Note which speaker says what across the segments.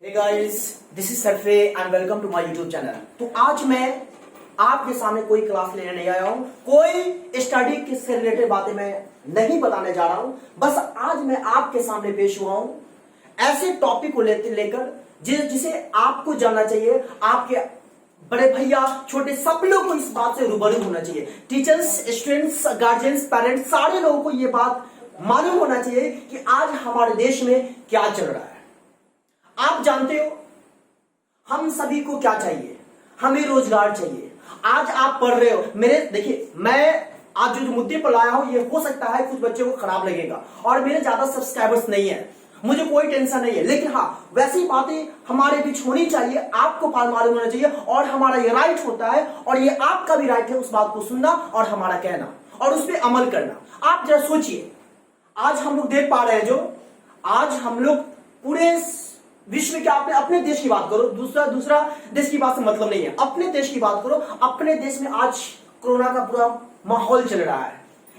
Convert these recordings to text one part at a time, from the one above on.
Speaker 1: Hey guys, this is Sarfe and welcome to my YouTube channel. तो आज मैं आपके सामने कोई क्लास लेने नहीं आया हूं, कोई स्टडी से रिलेटेड बातें मैं नहीं बताने जा रहा हूं। बस आज मैं आपके सामने पेश हुआ हूं ऐसे टॉपिक को लेकर जिसे आपको जानना चाहिए। आपके बड़े भैया छोटे सब लोग को इस बात से रूबरू होना चाहिए। टीचर्स, स्टूडेंट्स, गार्जियंस, पेरेंट्स, सारे लोगों को यह बात मालूम होना चाहिए कि आज हमारे देश में क्या चल रहा है। आप जानते हो हम सभी को क्या चाहिए? हमें रोजगार चाहिए। आज आप पढ़ रहे हो, मेरे देखिए, मैं आज जो मुद्दे पर लाया हूं, ये हो सकता है कुछ बच्चों को खराब लगेगा और मेरे ज्यादा सब्सक्राइबर्स नहीं है, मुझे कोई टेंशन नहीं है, लेकिन हाँ, वैसी बातें हमारे बीच होनी चाहिए, आपको मालूम होना चाहिए और हमारा ये राइट होता है और ये आपका भी राइट है उस बात को सुनना और हमारा कहना और उस पर अमल करना। आप जरा सोचिए, आज हम लोग देख पा रहे हैं, जो आज हम लोग पूरे विश्व के अपने देश की बात करो, दूसरा देश की बात से मतलब नहीं है, अपने देश की बात करो। अपने देश में आज कोरोना का पूरा माहौल चल रहा है,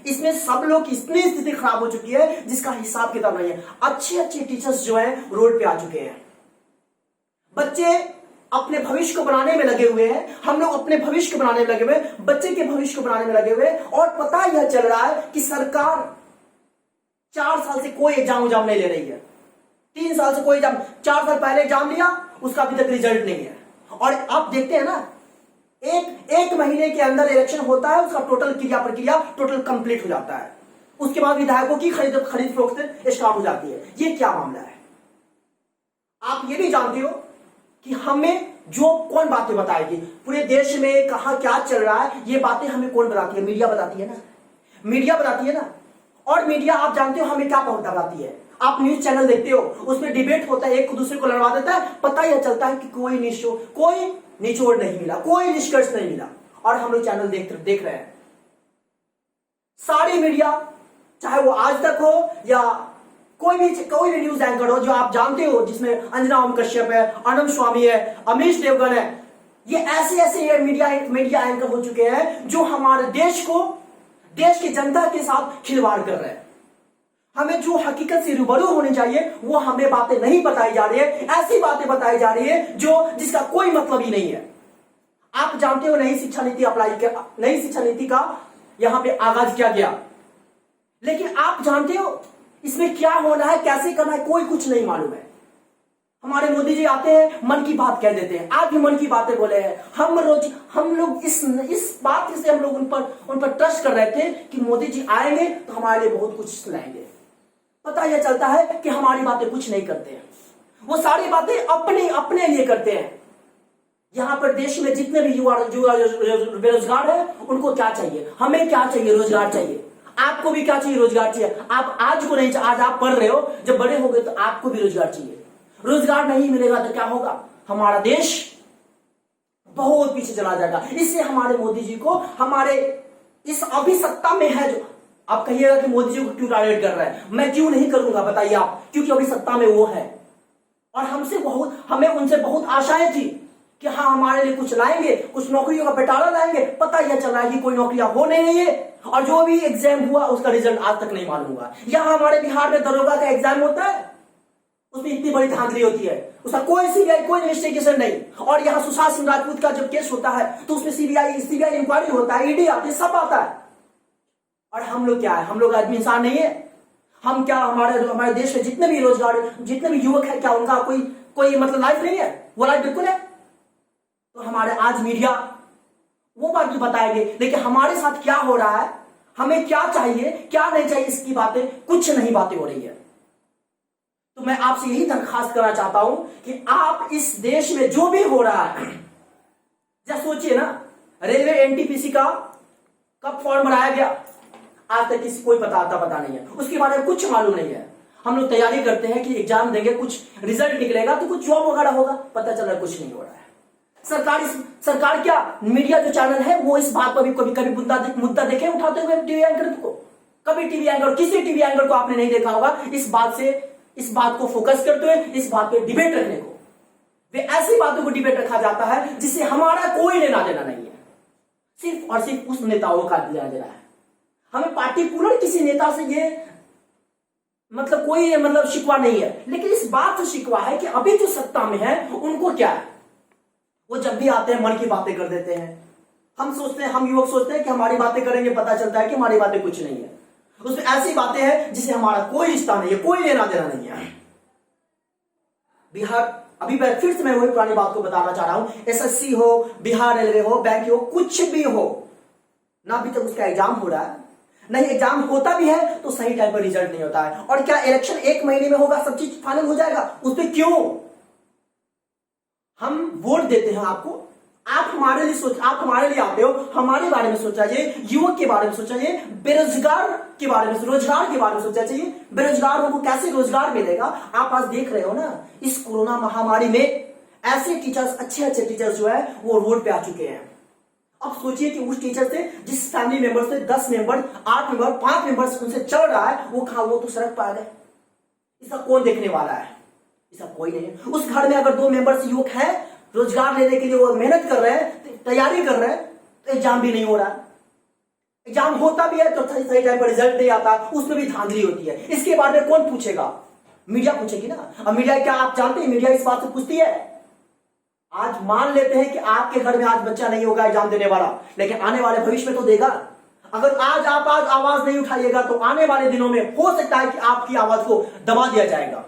Speaker 1: इसमें सब लोग की इतनी स्थिति खराब हो चुकी है जिसका हिसाब किताब नहीं है। अच्छे अच्छे टीचर्स जो हैं रोड पे आ चुके हैं, बच्चे अपने भविष्य को बनाने में लगे हुए हैं, हम लोग अपने भविष्य को बनाने में लगे हुए हैं, बच्चे के भविष्य को बनाने में लगे हुए हैं। और पता यह चल रहा है कि सरकार 4 साल से कोई एग्जाम नहीं ले रही है, 3 साल से कोई एग्जाम, 4 साल पहले एग्जाम लिया, उसका अभी तक रिजल्ट नहीं है। और आप देखते हैं ना, एक महीने के अंदर इलेक्शन होता है, उसका टोटल क्रिया प्रक्रिया टोटल कंप्लीट हो जाता है, उसके बाद विधायकों की खरीद फरोख्त स्टार्ट हो जाती है। ये क्या मामला है? आप ये भी जानते हो कि हमें जो कौन बातें बताएगी, पूरे देश में कहां क्या चल रहा है, ये बातें हमें कौन बताती है? मीडिया बताती है ना, मीडिया बताती है ना। और मीडिया आप जानते हो हमें क्या बताती है? आप न्यूज चैनल देखते हो, उसमें डिबेट होता है, एक दूसरे को लड़वा देता है, पता यह चलता है कि कोई निचोड़ नहीं मिला, कोई निष्कर्ष नहीं मिला, और हम लोग चैनल देख रहे हैं। सारी मीडिया, चाहे वो आज तक हो या कोई भी न्यूज एंकर हो जो आप जानते हो, जिसमें अंजना ओम कश्यप है, अनम स्वामी है, अमीश देवगन है, ये ऐसे मीडिया एंकर हो चुके हैं जो हमारे देश की जनता के साथ खिलवाड़ कर रहे हैं। हमें जो हकीकत से रूबरू होनी चाहिए वो हमें बातें नहीं बताई जा रही है, ऐसी बातें बताई जा रही है जिसका कोई मतलब ही नहीं है। आप जानते हो नई शिक्षा नीति का यहां पे आगाज किया गया, लेकिन आप जानते हो इसमें क्या होना है, कैसे करना है, कोई कुछ नहीं मालूम है। हमारे मोदी जी आते हैं, मन की बात कह देते हैं, आज भी मन की बातें बोले हैं। हम लोग इस बात से हम लोग उन पर ट्रस्ट कर रहे थे कि मोदी जी आएंगे तो हमारे लिए बहुत कुछ सुनाएंगे। पता यह चलता है कि हमारी बातें कुछ नहीं करते हैं, वो सारी बातें अपने लिए करते हैं। यहां पर देश में जितने भी युवा बेरोजगार है, उनको क्या चाहिए? हमें क्या चाहिए? रोजगार चाहिए। आपको भी क्या चाहिए? रोजगार चाहिए। आप आज को नहीं, आज आप पढ़ रहे हो, जब बड़े हो गए तो आपको भी रोजगार चाहिए। रोजगार नहीं मिलेगा तो क्या होगा? हमारा देश बहुत पीछे चला जाएगा। इससे हमारे मोदी जी को, हमारे इस अभी सत्ता में है जो, आप कहिएगा कि मोदी जी को क्यों टारगेट कर रहा है, मैं क्यों नहीं करूंगा, बताइए आप, क्योंकि अभी सत्ता में वो है और हमें उनसे बहुत आशाएं थी कि हाँ हमारे लिए कुछ लाएंगे, कुछ नौकरियों का बंटवारा लाएंगे। पता यह चल रहा है कि कोई नौकरियां हो नहीं रही है और जो भी एग्जाम हुआ उसका रिजल्ट आज तक नहीं मालूम हुआ। यहां हमारे बिहार में दरोगा का एग्जाम होता है, उसमें इतनी बड़ी धांधली होती है, उसका कोई सीबीआई, कोई इन्वेस्टिगेशन नहीं। और यहाँ सुशांत सिंह राजपूत का जब केस होता है तो उसमें सीबीआई इंक्वायरी होता है, ईडी आती है, सब आता है। और हम लोग क्या है? हम लोग आदमी इंसान नहीं है? हम क्या, हमारे देश में जितने भी युवक है, क्या उनका कोई मतलब लाइफ नहीं है? वो लाइफ बिल्कुल है। तो हमारे आज मीडिया वो बात भी बताएंगे, लेकिन हमारे साथ क्या हो रहा है, हमें क्या चाहिए, क्या नहीं चाहिए, इसकी बातें कुछ नहीं बातें हो रही है। तो मैं आपसे यही दरखास्त करना चाहता हूं कि आप इस देश में जो भी हो रहा है, जब सोचिए ना, रेलवे एनटीपीसी का कब फॉर्म भराया गया, आज तक किसी कोई पता नहीं है, उसके बारे में कुछ मालूम नहीं है। हम लोग तैयारी करते हैं कि एग्जाम देंगे, कुछ रिजल्ट निकलेगा तो कुछ जॉब वगैरह होगा, पता चल रहा है कुछ नहीं हो रहा है। सरकार क्या, मीडिया जो चैनल है वो इस बात पर भी कभी मुद्दा देखे उठाते हुए टीवी एंकर को? कभी टीवी एंकर, किसी टीवी एंकर को आपने नहीं देखा होगा इस बात को फोकस करते हुए, इस बात पे डिबेट रखने को। वे ऐसी बातों को डिबेट रखा जाता है जिससे हमारा कोई लेना देना नहीं है, सिर्फ और सिर्फ उस नेताओं का लेना देना है। हमें पार्टिकुलर किसी नेता से ये मतलब कोई शिकवा नहीं है, लेकिन इस इस बात से शिकवा है कि अभी जो सत्ता में है उनको क्या है, वो जब भी आते हैं मन की बातें कर देते हैं। हम सोचते हैं, हम युवक सोचते हैं कि हमारी बातें करेंगे, पता चलता है कि हमारी बातें कुछ नहीं है। उसमें ऐसी बातें हैं जिससे हमारा कोई रिश्ता नहीं है, कोई लेना देना नहीं है। बिहार, अभी फिर से मैं वही पुरानी बात को बताना चाह रहा हूं, एसएससी हो, बिहार रेलवे हो, बैंक हो, कुछ भी हो ना, अभी तक उसका एग्जाम हो रहा है नहीं। एग्जाम होता भी है तो सही टाइम पर रिजल्ट नहीं होता है। और क्या इलेक्शन 1 महीने में होगा, सब चीज फाइनल हो जाएगा? उसमें क्यों हम वोट देते हैं आपको? आप हमारे लिए सोच, आप हमारे लिए आते हो, हमारे बारे में सोचना चाहिए, युवक के बारे में सोचना चाहिए, बेरोजगार के बारे में, रोजगार के बारे में सोचना चाहिए। बेरोजगारों को कैसे रोजगार मिलेगा? आप आज देख रहे हो ना, इस कोरोना महामारी में ऐसे टीचर्स, अच्छे अच्छे टीचर्स जो है वो रोड पे आ चुके हैं। अब सोचिए कि उस टीचर से, जिस फैमिली मेंबर से 10 मेंबर, 8 मेंबर, 5 मेंबर उनसे चल रहा है, वो कहा, वो तो सड़क पर आ गए। इसका कौन देखने वाला है? इसका कोई नहीं है। उस घर में अगर 2 मेंबर्स युवक हैं, रोजगार लेने के लिए वो मेहनत कर रहे हैं, तैयारी कर रहे हैं, तो एग्जाम भी नहीं हो रहा है। एग्जाम होता भी है तो सही टाइम पर रिजल्ट नहीं आता, उसमें भी धांधली होती है। इसके बारे में कौन पूछेगा? मीडिया पूछेगी ना। अब मीडिया, क्या आप जानते हैं मीडिया इस बात से पूछती है? आज मान लेते हैं कि आपके घर में आज बच्चा नहीं होगा एग्जाम देने वाला, लेकिन आने वाले भविष्य में तो देगा। अगर आज आप आवाज नहीं उठाइएगा तो आने वाले दिनों में हो सकता है कि आपकी आवाज को दबा दिया जाएगा।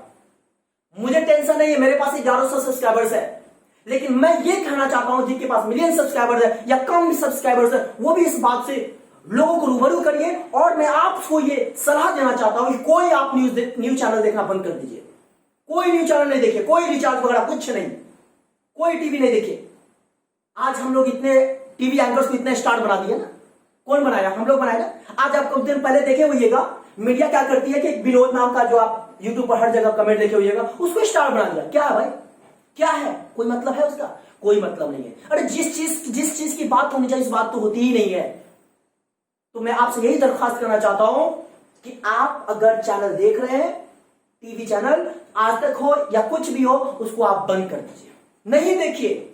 Speaker 1: मुझे टेंशन नहीं है, मेरे पास 1100 सब्सक्राइबर्स है, लेकिन मैं ये कहना चाहता हूं जिनके पास मिलियन सब्सक्राइबर्स है या कम सब्सक्राइबर्स है, वो भी इस बात से लोगों को रूबरू करिए। और मैं आपको ये सलाह देना चाहता हूं कि कोई आप न्यूज चैनल देखना बंद कर दीजिए। कोई न्यूज चैनल नहीं देखे, कोई रिचार्ज वगैरह कुछ नहीं, कोई टीवी नहीं देखे। आज हम लोग इतने टीवी एंकर्स को इतने स्टार बना दिए ना, कौन बनाएगा? हम लोग बनाएगा। आज आप कुछ दिन पहले देखे होइएगा, मीडिया क्या करती है कि विनोद नाम का, जो आप यूट्यूब पर हर जगह कमेंट देखे होइएगा, उसको स्टार बना दिया। क्या है भाई? क्या है? कोई मतलब है उसका? कोई मतलब नहीं है। अरे जिस चीज की बात होनी चाहिए, इस बात तो होती ही नहीं है। तो मैं आपसे यही दरखास्त करना चाहता हूं कि आप अगर चैनल देख रहे हैं, टीवी चैनल आज तक हो या कुछ भी हो, उसको आप बंद कर दीजिए, नहीं देखिए।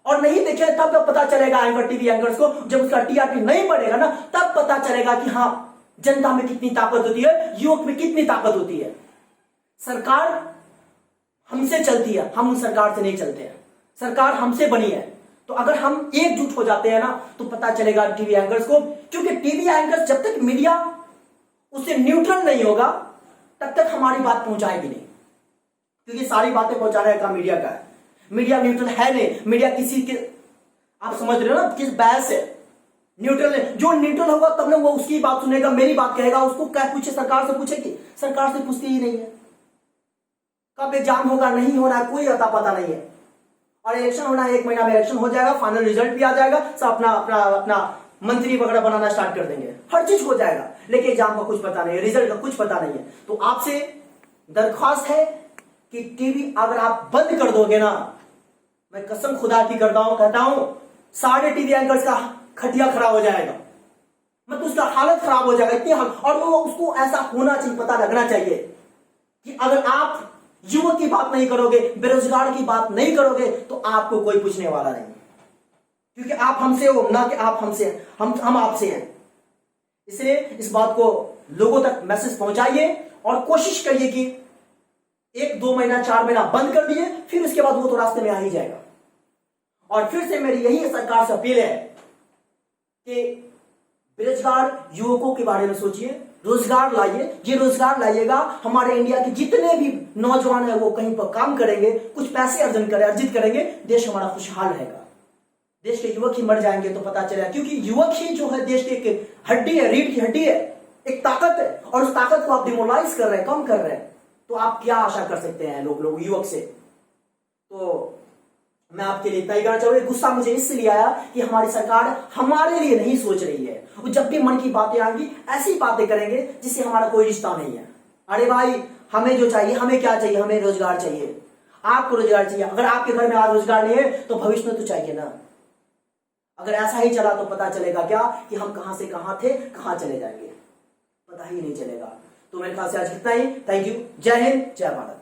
Speaker 1: और नहीं देखिए तब पता चलेगा एंकर, टीवी एंकर्स को, जब उसका टीआरपी नहीं बढ़ेगा ना, तब पता चलेगा कि हाँ, जनता में कितनी ताकत होती है, युवक में कितनी ताकत होती है। सरकार हमसे चलती है, हम उस सरकार से नहीं चलते हैं। सरकार हमसे बनी है, तो अगर हम एकजुट हो जाते हैं ना, तो पता चलेगा टीवी एंकर्स को। क्योंकि टीवी एंकर्स, जब तक मीडिया उससे न्यूट्रल नहीं होगा, तब तक हमारी बात पहुंचाएगी नहीं, क्योंकि सारी बातें पहुंचाने का मीडिया का है। मीडिया न्यूट्रल है नहीं। मीडिया किसी के, आप समझ रहे हो ना, किस बहस से न्यूट्रल है। जो न्यूट्रल होगा तब ना वो उसकी बात सुनेगा, मेरी बात कहेगा। उसको क्या पूछे? सरकार से पूछेगी? सरकार से पूछती ही नहीं है। कब एग्जाम होगा, नहीं होना, कोई अता पता नहीं है। और इलेक्शन होना है, 1 महीना में इलेक्शन हो जाएगा, फाइनल रिजल्ट भी आ जाएगा, सब अपना अपना अपना मंत्री वगैरह बनाना स्टार्ट कर देंगे, हर चीज हो जाएगा, लेकिन एग्जाम का कुछ पता नहीं है, रिजल्ट का कुछ पता नहीं है। तो आपसे दरख्वास्त है कि टीवी अगर आप बंद कर दोगे ना, मैं कसम खुदा की करता हूं, कहता हूं, सारे टीवी एंकर्स का खटिया खराब हो जाएगा, मतलब उसका हालत खराब हो जाएगा, इतनी हालत। और वो उसको ऐसा होना चाहिए, पता लगना चाहिए कि अगर आप युवक की बात नहीं करोगे, बेरोजगार की बात नहीं करोगे, तो आपको कोई पूछने वाला नहीं, क्योंकि आप हमसे हो ना, कि आप हमसे, हम आपसे हैं। इसलिए इस बात को लोगों तक मैसेज पहुंचाइए और कोशिश करिए कि 1-2 महीना, 4 महीना बंद कर दिए, फिर उसके बाद वो तो रास्ते में आ ही जाएगा। और फिर से मेरी यही सरकार से अपील है कि बेरोजगार युवकों के बारे में सोचिए, रोजगार लाइए। ये रोजगार लाइएगा, हमारे इंडिया के जितने भी नौजवान है वो कहीं पर काम करेंगे, कुछ पैसे अर्जित करेंगे, देश हमारा खुशहाल रहेगा। देश के युवक ही मर जाएंगे तो पता चलेगा, क्योंकि युवक ही जो है देश की हड्डी है, रीढ़ की हड्डी है, एक ताकत है। और उस ताकत को आप डिमोलाइज कर रहे हैं, कम कर रहे हैं, तो आप क्या आशा कर सकते हैं लोग युवक से? तो मैं आपके लिए इतना ही कहना चाहूंगा। गुस्सा मुझे इसलिए आया कि हमारी सरकार हमारे लिए नहीं सोच रही है। वो जब भी मन की बातें आएंगी, ऐसी बातें करेंगे जिससे हमारा कोई रिश्ता नहीं है। अरे भाई, हमें जो चाहिए, हमें क्या चाहिए? हमें रोजगार चाहिए, आपको रोजगार चाहिए। अगर आपके घर में आज रोजगार नहीं है तो भविष्य में तो चाहिए ना। अगर ऐसा ही चला तो पता चलेगा क्या कि हम कहां से कहां थे, कहां चले जाएंगे, पता ही नहीं चलेगा। तो मेरे ख्याल से आज कितना ही। Thank you. जय हिंद, जय भारत।